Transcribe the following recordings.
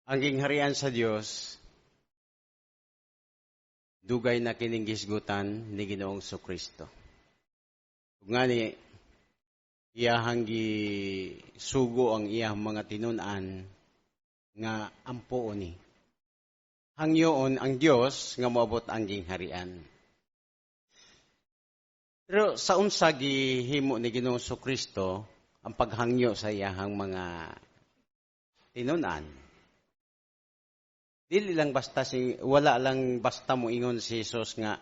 Ang gingharian sa Dios dugay na kining gisgutan ni Ginoong Kristo. Ug ngani iyahang gisugo ang iyang mga tinun-an nga ampuon ni. Hangyoon ang Dios nga moabot ang gingharian. Pero sa unsa gihimo ni Ginoong Kristo ang paghangyo sa iyahang mga tinun-an? Dili lang basta wala lang basta mo ingon si Jesus nga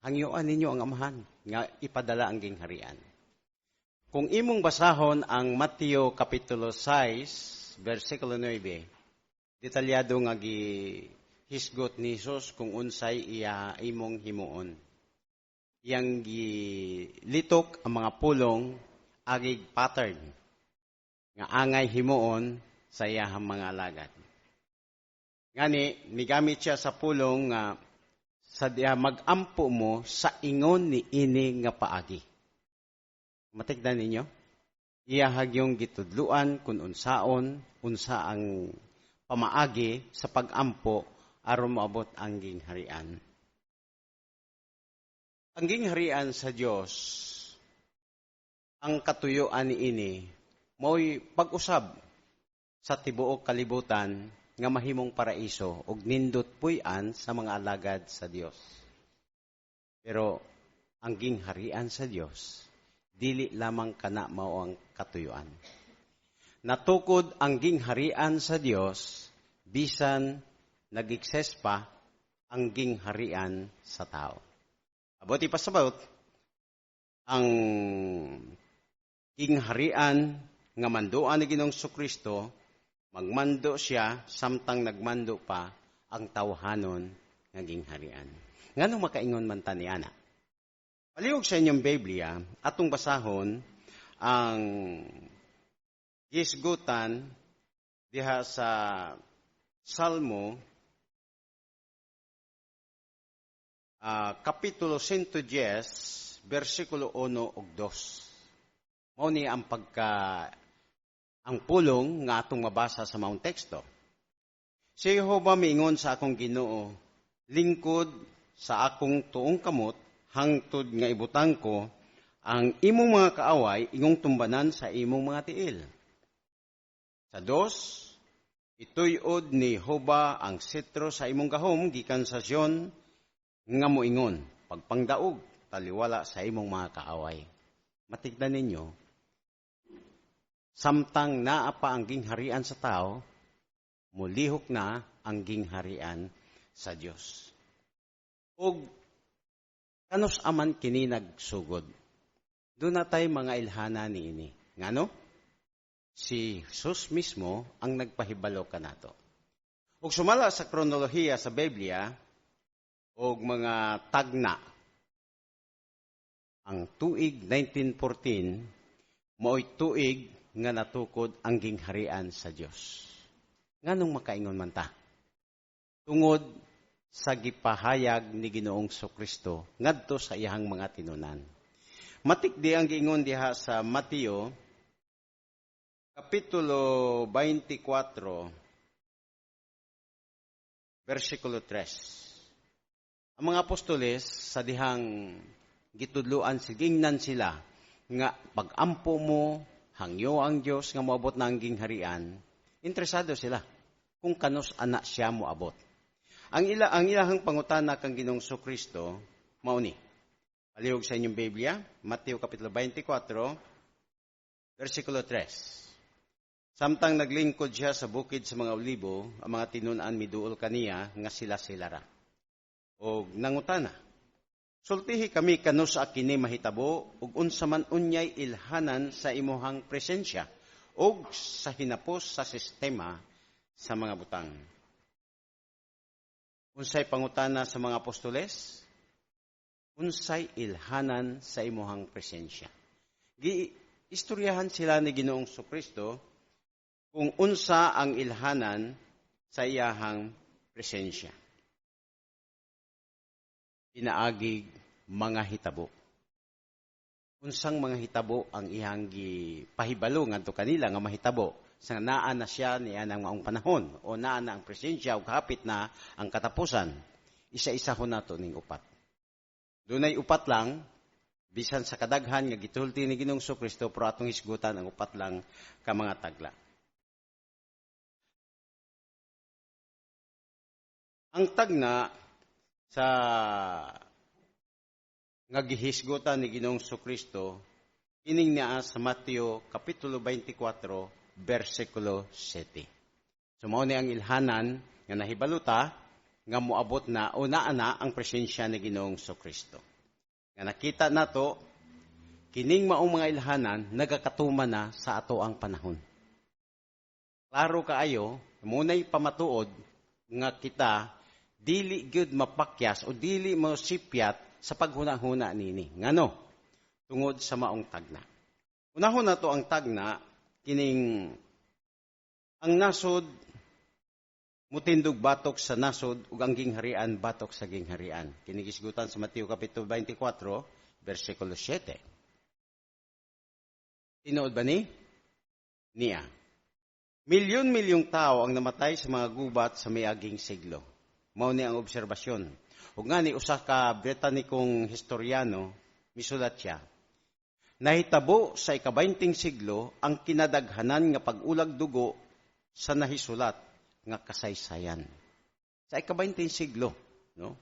hangyoan ninyo ang amahan nga ipadala ang gingharian. Kung imong basahon ang Mateo kapitulo 6 versikulo 9, detalyado nga gihisgot ni Jesus kung unsay iya imong himuon. Iyang gilitok ang mga pulong agig pattern nga angay himuon sa iyahang mga alagad. Ngani, migamit siya sa pulong nga sa magampo mo sa ingon ni ini nga paagi. Matigdan ninyo? Iyahag yung gitudluan kung unsa ang pamaagi sa pagampo aron moabot ang gingharian. Ang gingharian sa Dios, ang katuyuan ni ini, mo'y pag-usab sa tibuok kalibutan nga mahimong paraiso ug nindot puy-an sa mga alagad sa Dios. Pero ang gingharian sa Dios dili lamang kana mao ang katuyuan. Natukod ang gingharian sa Dios bisan nag-exist pa ang gingharian sa tao. Abot ipasabot ang gingharian nga manduan ni Ginoong Kristo, magmando siya samtang nagmando pa ang tawhanon nga gingharian. Nganong makaingon man ta niana? Palihog sa inyong Biblia, atong basahon ang gisgutan diha sa Salmo kapitulo 110 versikulo 1 ug 2. Mao ni ang pulong nga atong mabasa sa maong teksto. Si Jehova miingon sa akong Ginoo, lingkod sa akong tuong kamot, hangtod nga ibutang ko, ang imong mga kaaway, ingong tumbanan sa imong mga tiil. Sa 2, ituyod ni Jehova ang sitro sa imong gahom, gikan sa Sion, nga moingon, pagpangdaog, taliwala sa imong mga kaaway. Matigdan ninyo, samtang naa pa ang gingharian sa tao, mulihok na ang gingharian sa Dios. Ug kanus aman kini nagsugod. Doon na tayo mga ilhana ni ini. Ngano? Si Jesus mismo ang nagpahibalo kanato. Ug sumala sa kronolohiya sa Biblia ug mga tagna, ang tuig 1914 mao'y tuig nga natukod ang gingharian sa Dios. Nganong makaingon man ta? Tungod sa gipahayag ni Ginoong Kristo ngadto sa iyang mga tinunan. Matikdi ang giingon diha sa Mateo kapitulo 24 versikulo 3. Ang mga apostoles sa dihang gitudluan sigingnan sila nga pagampo mo hangyo ang Dios nga moabot na ang gingharian, interesado sila kung kanus anak siya moabot. Ang ilahang pangutana kang Ginoong Kristo mao ni. Palihog sa inyong Biblia, Mateo kapitulo 24, versikulo 3. Samtang naglingkod siya sa bukid sa mga olibo, ang mga tinun-an miduol kaniya nga sila ra. O nangutana, sultihi kami kanus kini mahitabo ug unsa man unyay ilhanan sa imuhang presensya ug sa hinapos sa sistema sa mga butang. Unsay pangutana sa mga apostoles? Unsay ilhanan sa imuhang presensya? Giistoryahan sila ni Ginoong Kristo kung unsa ang ilhanan sa iyahang presensya. Pinaagig mga hitabo. Unsang mga hitabo ang iyang gipahibalo ngadto kanila nga mahitabo sa naa na siya niya ng maong panahon o naa na ang presensya o kahapit na ang katapusan. Isa-isa ho nato ning upat. Dunay upat lang, bisan sa kadaghan nga gitulti ni Ginoong Kristo, pero atong hisgutan ang upat lang ka mga tagla. Ang tagna sa nga gihisgutan ni Ginoong Kristo, ining niya sa Mateo Kapitulo 24, versikulo 7. So, mao ni ang ilhanan nga nahibaluta nga moabot na o naa na ang presensya ni Ginoong Kristo. Nga nakita nato, kining maong mga ilhanan, nagakatuman na sa ato ang panahon. Klaro kaayo, muna'y pamatuod nga kita, dili gyud mapakyas o dili mo sipyat sa paghuna-huna nini. Ngano? Tungod sa maong tagna. Unahon na to ang tagna, kining ang nasod, mutindog batok sa nasod, ug ang gingharian batok sa gingharian. Kinigisgutan sa Mateo Kapitulo 24, versikulo 7. Tinuod ba ni? Niya. Milyon-milyong tao ang namatay sa mga gubat sa miaging siglo. Mao ni ang obserbasyon. Ug nga ni usa ka Britanikong historyano, misulat siya, nahitabo sa ika-20 siglo ang kinadaghanan nga pag-ulag dugo sa nahisulat nga kasaysayan. Sa ika-20 siglo, no?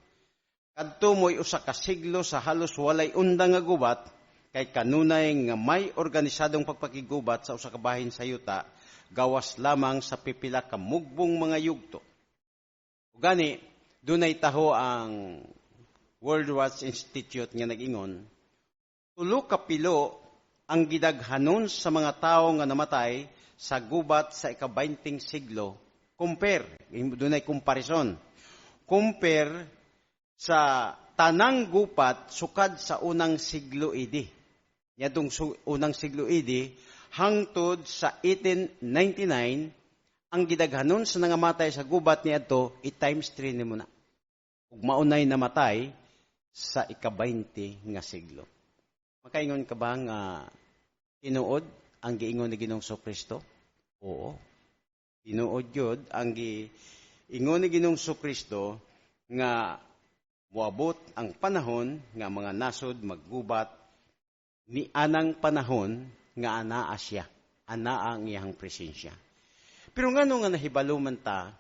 Kadto mo'y usa ka siglo sa halos walay undang nga gubat, kay kanunay nga may organisadong pagpakigubat sa usa ka bahin sa yuta, gawas lamang sa pipila ka mugbong mga yugto. Ug gani, dunay taho ang World Watch Institute nga nag-ingon, 3 ka pilo ang gidaghanon sa mga tao nga namatay sa gubat sa ika-20 siglo, dunay comparison, compare sa tanang gupat sukad sa unang siglo AD. Yadong unang siglo AD, hangtod sa 1899, ang gidaghanon sa nangamatay sa gubat niadto, i-times 3 nimo na. Ug maunay namatay sa ika-20 nga siglo. Makaingon ka ba nga tinuod ang giingon ni Ginoong Kristo? Oo. Tinuod yun ang giingon ni Ginoong Kristo nga moabot ang panahon nga mga nasod maggubat ni anang panahon nga anaa siya, anaa ang iyang presensya. Pero ngano nga nahibalo man ta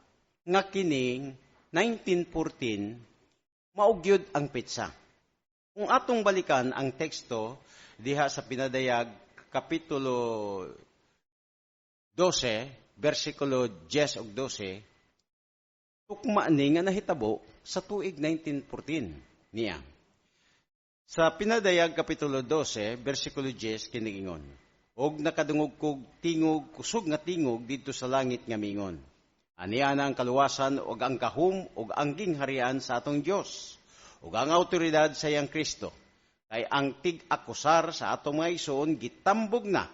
nga kining 1914 maugyod ang petsa. Kung atong balikan ang teksto diha sa Pinadayag Kapitulo 12, versikulo 10 ug 12, tukma ni nga nahitabo sa tuig 1914 niya. Sa Pinadayag Kapitulo 12, versikulo 10, kiniingon, og nakadungog kog tingog, kusog nga tingog dito sa langit nga mingon. Aniya na ang kaluwasan og ang kahum og ang gingharian sa atong Dios ug ang awtoridad sa iyang Kristo. Kay ang tig-akusar sa atong mga igsoon gitambog na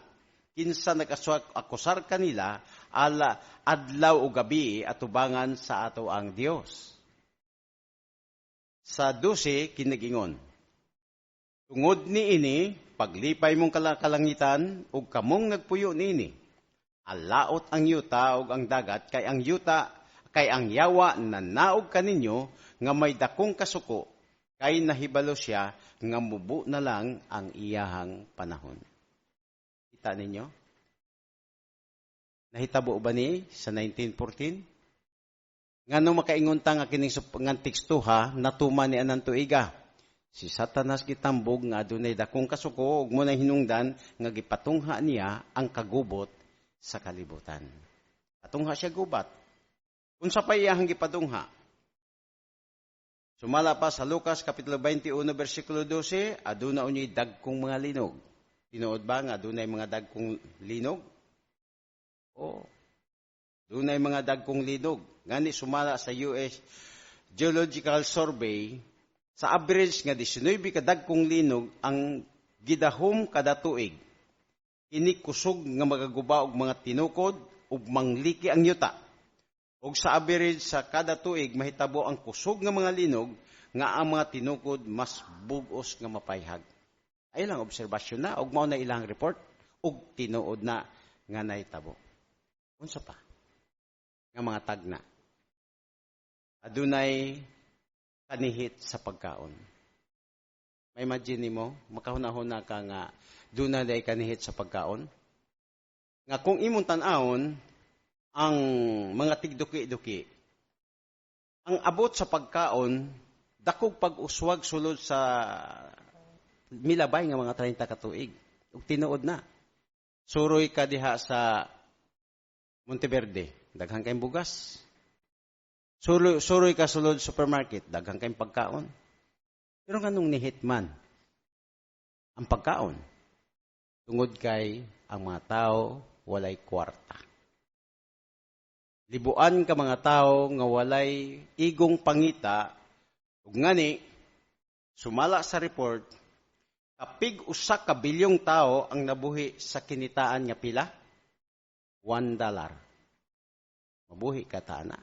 kinsa nag-akusar kanila ala adlaw o gabi atubangan sa ato ang Dios. Sa 12 kinagingon, tungod niini paglipay mong kalangitan ug kamong nagpuyo niini, alaot ang yuta ug ang dagat kay ang yawa na naog kaninyo nga may dakong kasuko kay nahibalo siya nga mubo na lang ang iyahang panahon. Kita ninyo? Nahitabo ba ni sa 1914? Ngano makaingon ta nga kining nga tekstuha natuman ni anan tuiga? Si Satanas gitambog nga adunay dakong kasuko ug mo na hinungdan nga gipatungha niya ang kagubot sa kalibutan. Patungha siya gubat. Unsa pa iyang gipadungha? Sumala pa sa Lucas Kapitulo 21, versikulo 12, aduna unyay dagkong mga linog. Tinuod ba nga adunay mga dagkong linog? O, adunay mga dagkong linog. Ngani sumala sa US Geological Survey, sa average nga 19 ka dagkong linog ang gidahom kada tuig. Ini kusog nga magaguba og mga tinukod ug mangliki ang yuta. Ug sa average sa kada tuig mahitabo ang kusog nga mga linog nga ang mga tinukod mas bugos nga mapayhag. Ay lang obserbasyon na ug mao na ilang report ug tinuod na nga nahitabo. Unsa pa? Nga mga tagna. Adunay kanihit sa pagkaon. May imagine mo, makahuna-huna ka nga dunay kanihit sa pagkaon. Nga kung imong tan-awon ang mga tigduki-duki, ang abot sa pagkaon, dakog pag-uswag sulod sa milabay nga mga 30 ka tuig. Ug tinuod na. Suroy ka diha sa Monteverde, daghang kayong bugas. Suroy ka sulod supermarket, daghang kayong pagkaon. Pero nganong nihitman ang pagkaon? Tungod kay ang mga tao walay kwarta. Libuan ka mga tao nga walay igong pangita, ug ngani sumala sa report, kapig usa ka bilyong tao ang nabuhi sa kinitaan nga pila? $1. Mabuhi ka ta na.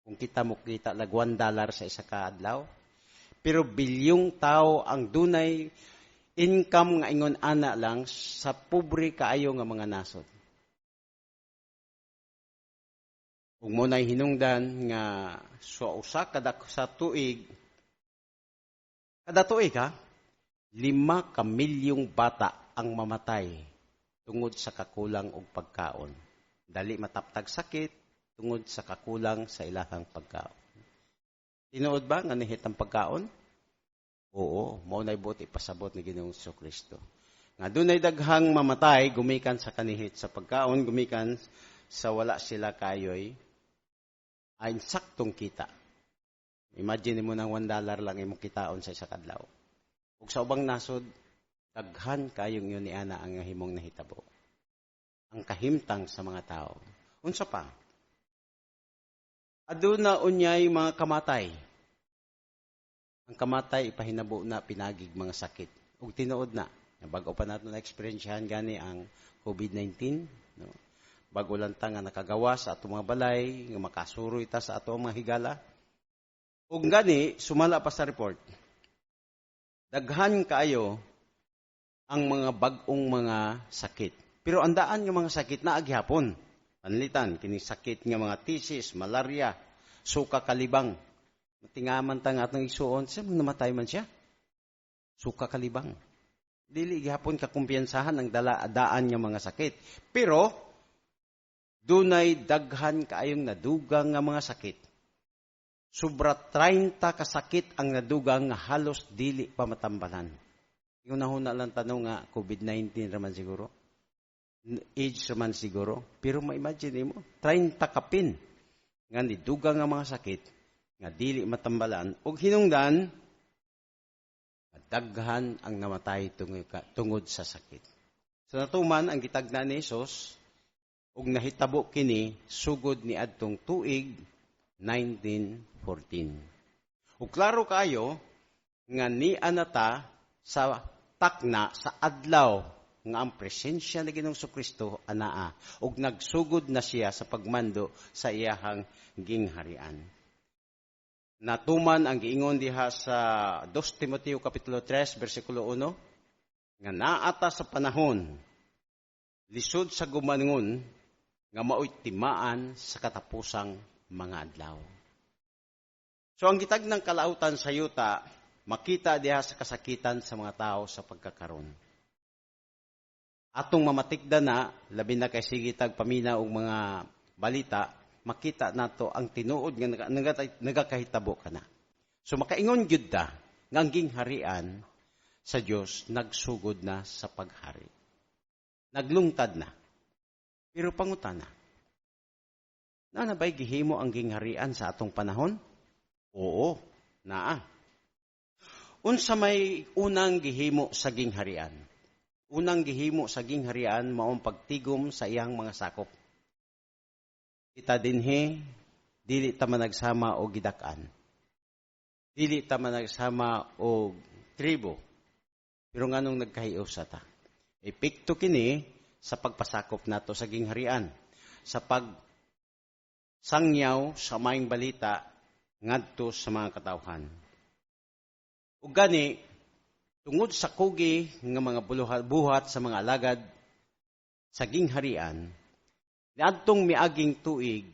Kung kita mo kita lag $1 sa isa ka adlaw, pero bilyong tao ang dunay income nga ingon ana lang sa pobre kaayo nga mga nasod. Ug mo nay hinungdan nga usa kada sa tuig, kada tuig 5 ka milyong bata ang mamatay tungod sa kakulang og pagkaon. Dali mataptag sakit tungod sa kakulang sa ilahang pagkaon. Tinuod ba nga nihit ang pagkaon? Oo, mao nay buti pasabot ni Ginoong Kristo. Nga dunay daghang mamatay gumikan sa kanihit sa pagkaon, gumikan sa wala sila kayoy ay saktong kita. Imagine mo nang $1 lang imong kitaon sa isa ka adlaw. Ug sa ubang nasod, daghan kayong yun ni ana ang himong nahitabo. Ang kahimtang sa mga tao. Unsa pa? Aduna unyay mga kamatay. Ang kamatay ipahinabo na pinagig mga sakit. Ug tinuod na. Bago pa natin na-experiencehan gani ang COVID-19. No? Bago lang ta nga nakagawa sa atong mga balay, nga makasuroy ta sa atong mga higala. Ug gani, sumala pa sa report. Daghan kaayo ang mga bag-ong mga sakit. Pero andaan nga mga sakit na aghapon. Panlitan, kini sakit nga mga tisis, malaria, suka kalibang. Matingaman ta nga atong isuon, siya namatay man siya. Suka kalibang. Dili gihapon ka kumpiyansahan ang daan nga mga sakit. Pero dunay daghan kaayong nadugang nga mga sakit. Sobra 30 ka sakit ang nadugang nga halos dili pa matambalan. Yung nahuna lang tanong nga COVID-19 raman siguro. Age raman siguro. Pero ma-imagine mo, 30 kapin nga nidugang nga mga sakit nga dili matambalan ug hinungdan daghan ang namatay tungod sa sakit. So natuman ang gitagna ni Hesus ug nahitabo kini sugod ni adtong tuig 1914. Ug klaro kayo nga ni anata sa takna sa adlaw nga ang presensya ni Ginoong Kristo anaa ug nagsugod na siya sa pagmando sa iyahang gingharian. Natuman ang giingon diha sa 2 Timoteo kapitulo 3 bersikulo 1 nga naata sa panahon lisod sa gumangon nga mao'y timaan sa katapusang mga adlaw. So ang gitag ng kalautan sa yuta makita diha sa kasakitan sa mga tao sa pagkakaron. Atong mamatikda na labi na kay sige tag paminaw og mga balita, makita nato ang tinuod nga nagakahitabo kana. So makaingon gyud ta nga ang gingharian sa Dios nagsugod na sa paghari. Naglungtad na. Pero pangutana, na ba'y gihimo ang gingharian sa atong panahon? Oo, naa. Unsa may unang gihimo sa gingharian? Unang gihimo sa gingharian maong pagtigom sa iyang mga sakop. Kita dinhi, dili ta managsama o gidak-an. Dili ta managsama o tribo. Pero nganong nagkahiusa ta? Epekto kini sa pagpasakop nato sa gingharian. Sa pagsangyaw sa maayong balita ngadto sa mga katawhan. Ug gani, tungod sa kugi nga mga buhat sa mga alagad sa gingharian, Niadtong miaging tuig,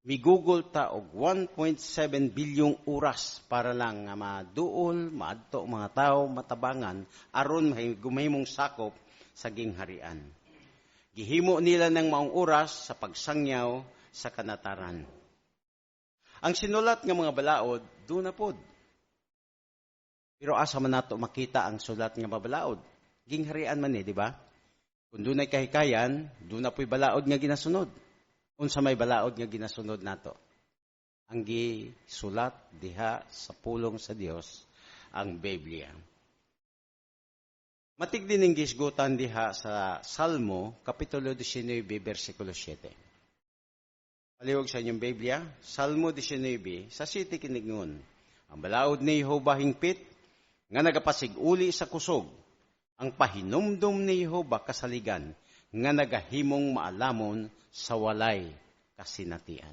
migugol ta og 1.7 bilyong oras para lang nga maduol, maadto mga tao, matabangan, aron gumahimong sakop sa gingharian. Gihimo nila ng maong oras sa pagsangyaw sa kanataran. Ang sinulat nga mga balaod, doon na pod. Pero asa man nato makita ang sulat nga mabalaod? Gingharian man di ba? Kung doon ay kahikayan, doon na po'y balaod nga ginasunod. Unsa may balaod nga ginasunod nato? Ang gisulat diha sa pulong sa Dios, ang Biblia. Matig din ang gisgutan diha sa Salmo, Kapitulo 19, versikulo 7. Paliwag sa inyong Biblia, Salmo 19, sa 7 kiningon. Ang balaod ni Jehova hingpit, nga nagapasig-uli sa kusog, ang pahinumdum ni Jehova kasaligan, nga nagahimong maalamon sa walay kasinatian.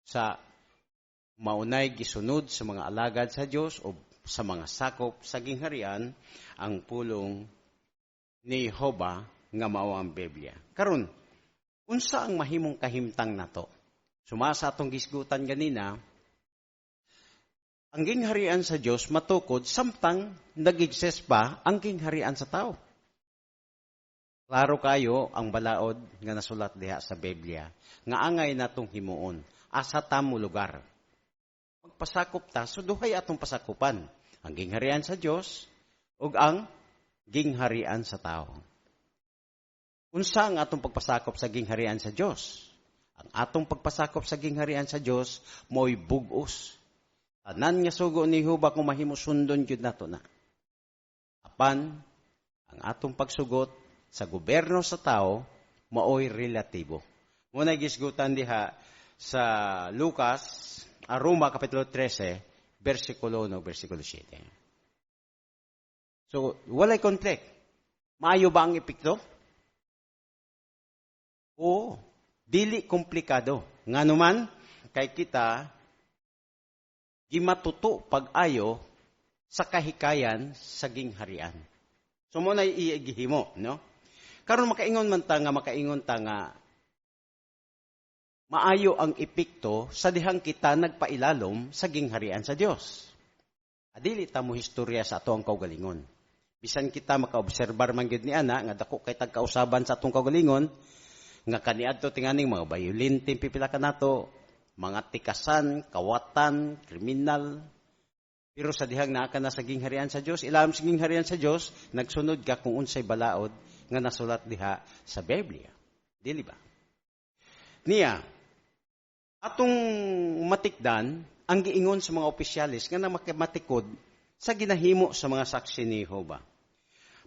Sa maunay gisunod sa mga alagad sa Dios o sa mga sakop sa gingharian, ang pulong ni Jehova nga mao ang Biblia. Karon, unsa ang mahimong kahimtang nato? Sumasa atong gisgutan ganina, ang gingharian sa Dios matukod samtang nag-exist pa ang gingharian sa tao. Klaro kayo ang balaod nga nasulat diha sa Biblia nga angay natong himuon asa tamo lugar. Magpasakop ta so duhay atong pasakupan ang gingharian sa Dios ug ang gingharian sa tao. Unsa ang atong pagpasakop sa gingharian sa Dios? Ang atong pagpasakop sa gingharian sa Dios mo'y bug-os. Tanan nga sugo ni Jehova kung mahimusundon jud nato na. Apan ang atong pagsugot sa gobyerno sa tao maoy relatibo. Muna gisgutan diha sa Lucas, Roma kapitulo 13, versikulo 1, versikulo 7. So, walay conflict. Maayo ba ang epekto? Oo, dili komplikado. Nganuman kay kita gimatuto pag-ayo sa kahikayan sa gingharian. So mo na iigihimo, no? Karon makaingon ta nga maayo ang epekto sa dihang kita nagpailalom sa gingharian sa Dios. Adili ta mo historya sa ato ang kaugalingon. Bisan kita makaobserbar man gyud ni ana nga dako kay tagkausaban sa atong kaugalingon nga kaniadto tinganing mga bayulintin pipila kanato, mga tikasan, kawatan, kriminal. Pero sa dihang naa ka na sa gingharian sa Dios, ilahom sa gingharian sa Dios, nagsunod ka kung unsay balaod nga nasulat diha sa Biblia. Dili ba? Niya, atong matikdan ang giingon sa mga opisyalis nga matikod sa ginahimo sa mga saksi ni Jehova.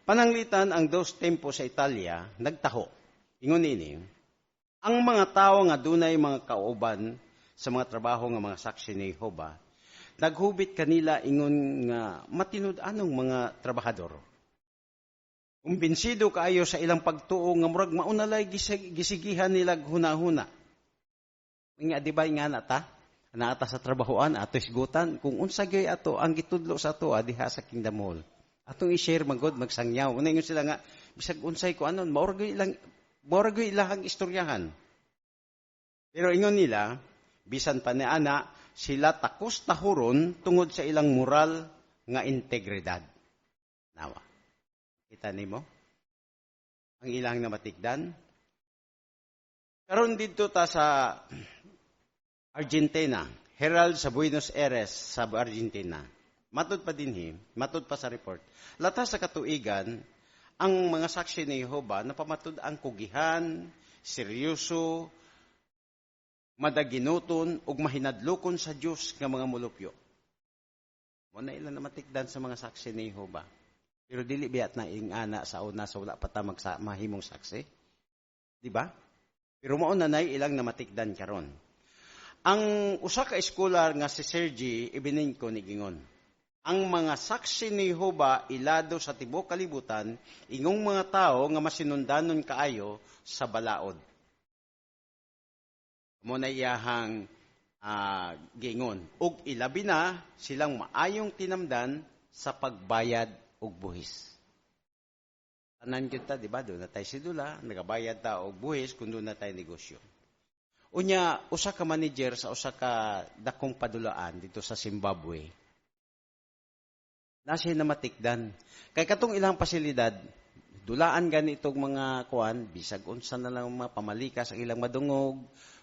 Pananglitan ang Dos Tempos sa Italia, nagtaho. Ingon ini, ang mga tao nga dunay mga kauban sa mga trabaho nga mga saksi ni Jehova, naghubit kanila ingon nga matinud-anong mga trabahador. Kumbinsido kaayo sa ilang pagtuo nga murag maunalay gisigihan nila hunahuna. Nga di ba nga naata sa trabahoan ato isgutan kung unsa gyud ato ang gitudlo sa ato diha sa Kingdom Hall. Atong i-share magod magsangyaw. Una ingon sila nga bisag unsay ko anon maurag ilahang istoryahan. Pero ingon nila bisan pa ni ana, sila takos tahuron tungod sa ilang moral nga integridad. Nawa. Kita nimo? Ang ilang namatikdan. Karon dito ta sa Argentina, Herald sa Buenos Aires sa Argentina. Matud pa sa report. Latas sa katuigan, ang mga saksi ni Jehova napamatud ang kugihan, seryoso, madaginuton ug mahinadlokon sa Dios nga mga mulupyo. Mo na ilan na matikdan sa mga saksi ni Jehova. Pero dili biyat na ingana sa una sa wala pa ta mahimong saksi. Di ba? Pero mao na nay ilang namatikdan karon. Ang usa ka eskolar nga si Sergi Ibinenko ni gingon, ang mga saksi ni Jehova ilado sa tibuok kalibutan ingong mga tao nga masinundanon kaayo sa balaod. Mo na iyahang gingon. Ug ilabi na silang maayong tinamdan sa pagbayad og buhis. Tanan gyud ta, di ba? Doon na tayo sidula, nagabayad ta og buhis kung doon na tayo negosyo. Unya, usa ka manager sa usa ka dakong padulaan dito sa Zimbabwe. Na siya na matikdan. Kay katong ilang pasilidad, dulaan gani itong mga kuan, bisag unsa na lang mga pamalikas ang ilang madungog,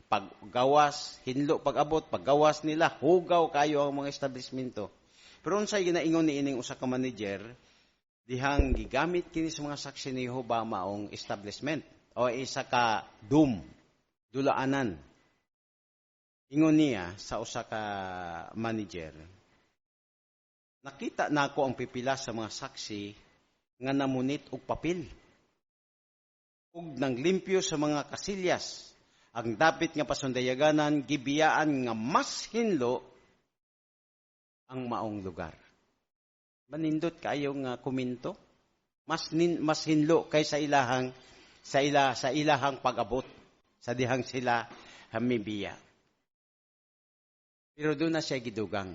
paggawas, hinlo pag-abot, paggawas nila, hugaw kayo ang mga establishmento. Pero unsay ginaingon ni ining usa ka manager, dihang gigamit kini sa mga saksi ni Jehova maong establishment o isa ka dulaanan. Ingon niya sa usa ka manager, nakita nako ang pipila sa mga saksi nga namunit og papel ug nang limpyo sa mga kasilyas. Ang dapit nga pasundayaganan gibiyaan nga mas hinlo ang maong lugar. Manindot kayo nga komento, mas hinlo kay sa ilahang pag-abot sa dihang sila hamibiya. Pero doon na siya gidugang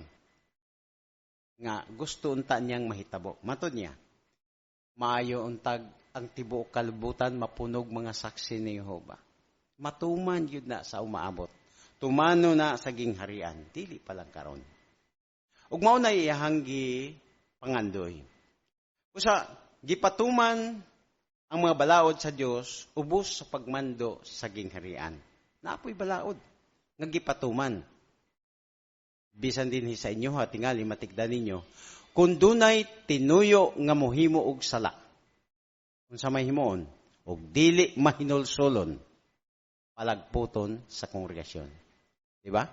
nga gusto unta niyang mahitabo. Matod niya, maayo untag ang tibuok kalibutan mapunog mga saksi ni Jehova. Matuman yun na sa umaabot. Tumano na sa gingharian, dili pa lang karon. Ug mao na iyahang pangandoy. Usa, gipatuman ang mga balaod sa Dios ubos sa pagmando sa gingharian. Naapoy balaod nga gipatuman. Bisan din sa inyo ha tingali matigdan ninyo kun dunay tinuyo nga mohimo og sala. Unsa may himuon og dili mahinulsolon palagputon sa kongregasyon. Di ba?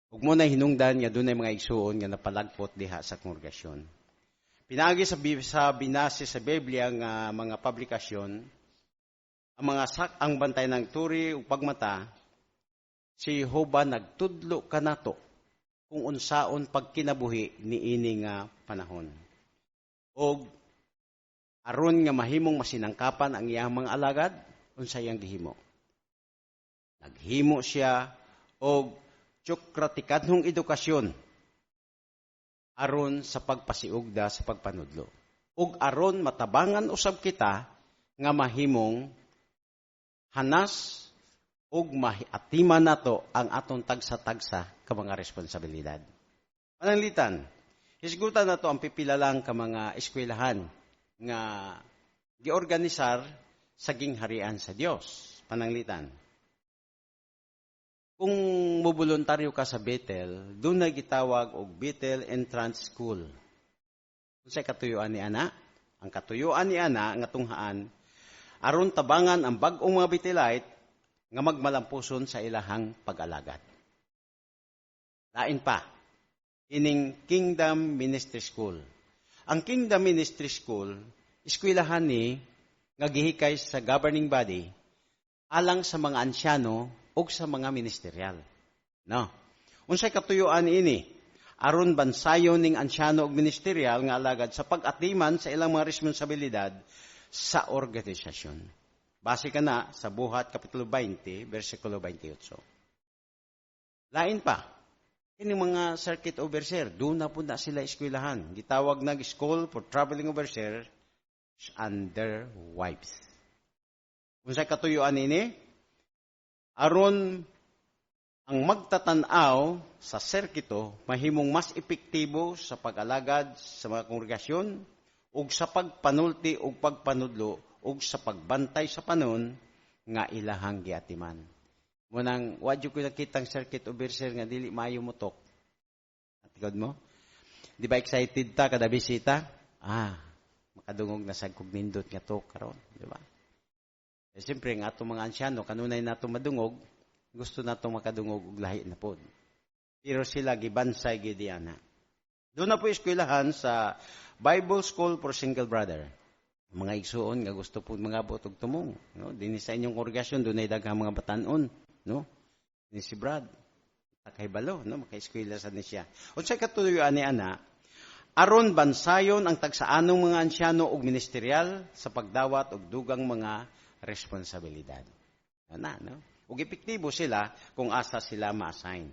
Ug mo na hinungdan nga dunay mga igsuon nga napalagpot diha sa kongregasyon. Pinaagi sa binase sa Biblia nga mga publikasyon, ang bantay ng turi ug pagmata, si Jehova nagtudlo kanato kung unsaon pagkinabuhi ni ini nga panahon. Og aron nga mahimong masinangkapan ang iyang mga alagad, unsay iyang gihimo? Naghimo siya og tsukratikadhong edukasyon aron sa pagpasiugda sa pagpanudlo. Ug aron matabangan usab kita nga mahimong hanas ug mahiatiman nato ang aton tagsa-tagsa ka mga responsibilidad. Pananglitan, hisgutan nato ang pipila lang ka mga eskwelahan nga giorganisar sa gingharian sa Dios. Pananglitan. Kung moboluntaryo ka sa Bethel, doon na gitawag og Bethel Entrance School. Unsay katuyuan ni ana? Ang katuyuan ni ana nga tunghaan aron tabangan ang bag-ong mga Bethelite nga magmalampuson sa ilahang pag-alagad. Lain pa, ining Kingdom Ministry School. Ang Kingdom Ministry School, eskwelahan ni nga gihikay sa governing body alang sa mga ansyano o sa mga ministerial. No. Unsay katuyuan ini? Aron bansayon ning ansyano ug ministerial nga alagad sa pag-atiman sa ilang mga responsibilidad sa organisasyon. Base ka na sa Buhat Kapitulo 20, versikulo 28. Lain pa, ining mga circuit overseer, doon na po na sila eskwelahan. Gitawag na School for Traveling Overseers and their wives. Unsay katuyuan ini? Aron ang magtatanaw sa serkito mahimong mas epektibo sa pag-alagad sa mga kongregasyon ug sa pagpanulti ug pagpanudlo ug sa pagbantay sa panon nga ilahang giatiman. Munang wadyo ko nakitang circuit overseer nga dili maayo mutok. Atigod mo? Di ba excited ta kada bisita? Makadungog na sa kugnindot nga to karon, di ba? Siyempre, ang atong mga ansyano, kanunay nato madungog, gusto nato makadungog og lahi na pod. Pero sila gibansay gidiana. Doon na po eskwelahan sa Bible School for Single Brother. Mga igsuon nga gusto po mga botog tumong, no? Dinhi sa inyong kongregasyon doon ay daghang mga batanon, no? Ni si Brad, takay balo, no? Maka-eskwela sa ni siya. Unsay katuyuan ni ana? Aron bansayon ang tagsaanong mga ansyano ug ministerial sa pagdawat og dugang mga responsibilidad. No? Ug epektibo sila kung asa sila ma-assign.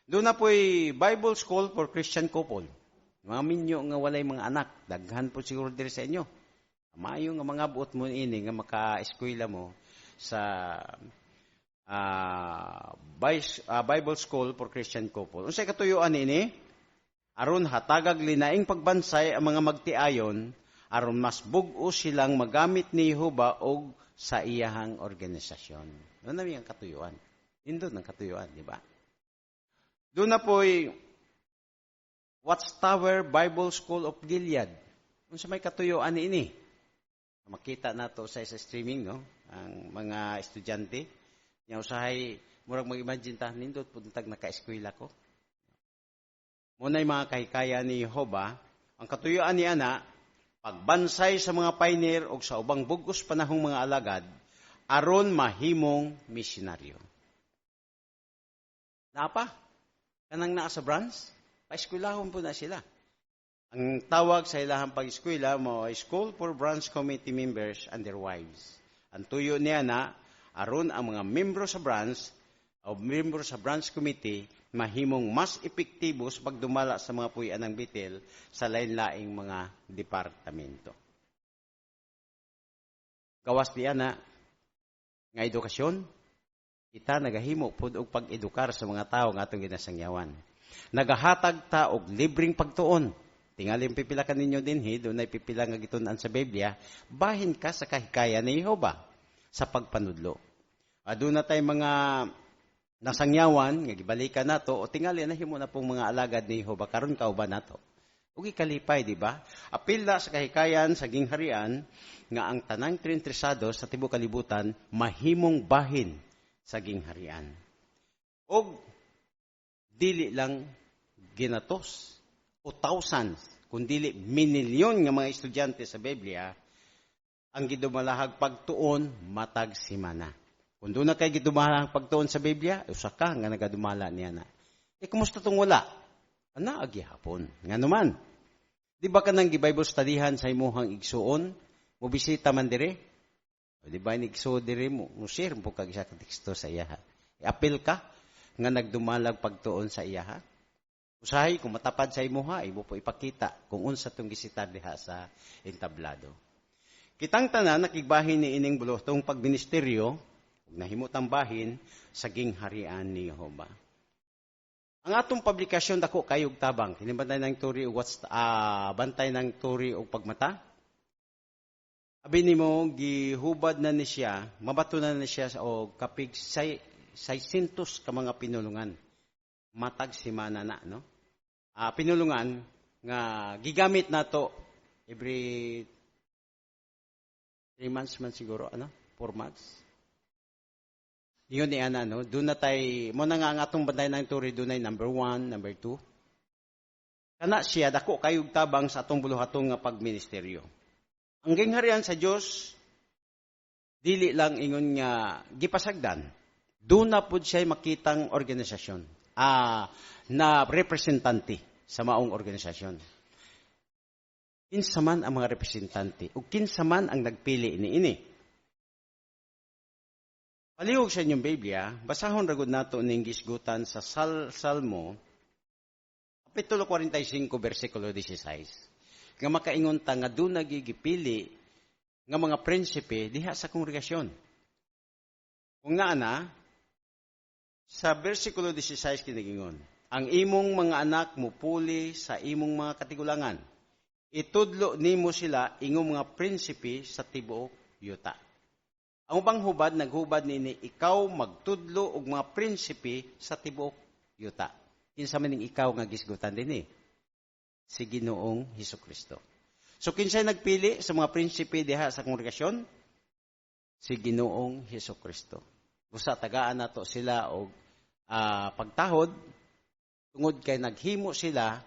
Doon na po'y Bible School for Christian Couple. Mga minyo nga walay mga anak, daghan po siguro diri sa inyo. Maayo nga mga buot mo ini nga maka-eskwela mo sa Bible School for Christian Couple. Unsay katuyuan ini? Aron hatagag linaing pagbansay ang mga magtiayon aron mas bug-o silang magamit ni Jehova og sa iyahang organisasyon. Doon na ang katuyuan. Indot ang katuyuan, di ba? Doon na po'y Watchtower Bible School of Gilead. Kung sa may katuyuan ini, makita na to sa streaming, no? Ang mga estudyante, niya usahay, murag mag-imagine ta, nindot puntag naka-eskwela ko. Muna'y mga kahikaya ni Jehova, ang katuyuan niya na, pagbansay sa mga pioneer o sa ubang bugos panahong mga alagad, aron mahimong misyonaryo. Napa? Kanang naa sa branch, pa-eskwelahon po na sila. Ang tawag sa ilahang pag-eskwela mo ay School for Branch Committee Members and their Wives. Ang tuyo niya na, aron ang mga membro sa branch o membro sa branch committee mahimong mas epektibo sa pagdumala sa mga puy-an ng bitil sa lain-laing mga departamento. Gawas diya na nga edukasyon, kita nagahimo pud og pag-edukar sa mga tao nga atong ginasangyawan. Nagahatag ta og libreng pagtuon. Tingali pipila ka ninyo dinhi, doon ay pipila nga gitun-an sa Biblia, bahin ka sa kahikaya ni Jehova sa pagpanudlo. Doon na tay mga nasangyawan, nga gibalikan nato, o tingali na himo na pong mga alagad ni Jehova, karon kauban nato. Ug ikalipay, di ba? Apil na sa kahikayan sa gingharian, nga ang tanang trinitrisado sa tibuok kalibutan, mahimong bahin sa gingharian. Og dili lang ginatos o thousands, kundili minilyon nga mga estudyante sa Biblia, ang gidumalahag pagtuon matag simana. Kung doon na kayo gidumalahag pagtuon sa Biblia, usa ka nga nagadumala niya na. Kumusta tong wala? Ana agyapon. Nga naman. Di ba ka nang gi-Bible studyhan sa imuhang igsuon? Mo bisita man dire? O di ba igsuon dire mo share mo kag isa ka teksto sa iya. I-appeal ka nga nagdumalag pagtuon sa iya. Usahay kung matapad sa imuha, imo po ipakita kung unsa tong gisitar diha sa entablado. Kitang tanan nakigbahin ni ining bulotong pagministeryo ug nahimutang bahin sa gingharian ni Jehova. Ang atong publikasyon dako kayog tabang, kinibantay ng turi ug bantay ng turi ug pagmata. Abi nimo gihubad na ni siya, mabato na ni siya og kapig 600 ka mga pinulungan. Matag simana na, no? Pinulungan nga gigamit nato every 3 months man siguro, 4 months. Yun ni ana, no? Doon na tay, mo na nga ang atong bantay ng turi, doon ay number 1, number 2. Kana siya, dako kayog tabang sa atong buluhatong nga pagministeryo. Ang gingharian sa Dios dili lang ingon nga gipasagdan. Doon na pud siya makitang organisasyon, na representante sa maong organisasyon. Kinsa man ang mga representante, o kinsa man ang nagpili ini. Palihog sa inyong Biblia, basahon ragod nato ning gisgutan sa Salmo, Kapitulo 45, versikulo 16. Nga makaingon ta nga doon nagigipili nga mga prinsipe diha sa kongregasyon. Kung naana, sa versikulo 16 kinagingon, ang imong mga anak mupuli sa imong mga katigulangan. Itudlo nimo sila ingong mga prinsipe sa tibuok yuta. Ang ubang hubad, naghubad nini, ikaw magtudlo og mga prinsipe sa tibuok yuta. Kinsa man ning ikaw nga gisgutan dinhi? Si Ginoong Hesukristo. So kinsay nagpili sa mga prinsipe diha sa kongregasyon? Si Ginoong Hesukristo. Busa tagaan nato sila og pagtahod tungod kay naghimo sila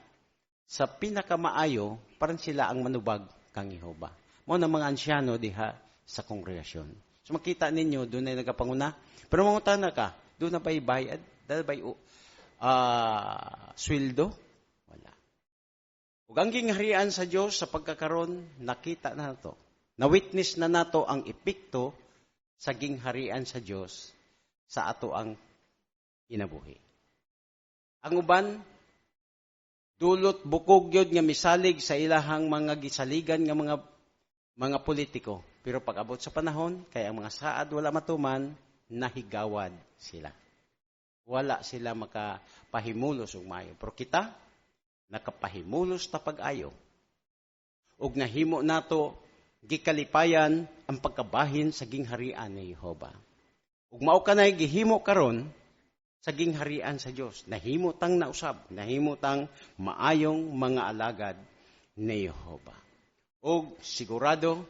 sa pinakamaayo parang sila ang manubag kang Jehova. Mao na mga ansyano diha sa kongregasyon. So makita ninyo, doon ay nagapanguna. Pero mangutana ka, doon na ba'y bayad? Dahil ba'y sweldo? Wala. Ug ang gingharian sa Dios sa pagkakaroon, nakita na nato. Na-witness na nato ang epekto sa gingharian sa Dios sa ato ang kinabuhi. Ang uban, dulot bukog yun nga misalig sa ilahang mga gisaligan nga mga mga politiko. Pero pag abot sa panahon, kaya ang mga saad wala matuman, nahigawad sila. Wala sila makapahimulos og maayo. Pero kita, nakapahimulos ta pag-ayo. Ug nahimo nato gikalipayan ang pagkabahin sa gingharian ni Jehova. Ug mao kanay gihimo karon sa gingharian sa Dios. Nahimo tang nausab, nahimo tang maayong mga alagad ni Jehova. O sigurado,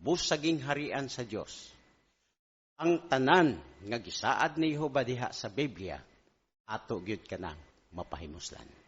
bus sa gingharian sa Dios, ang tanan nga gisaad ni Jehova diha sa Biblia, ato gyud kanang mapahimuslan.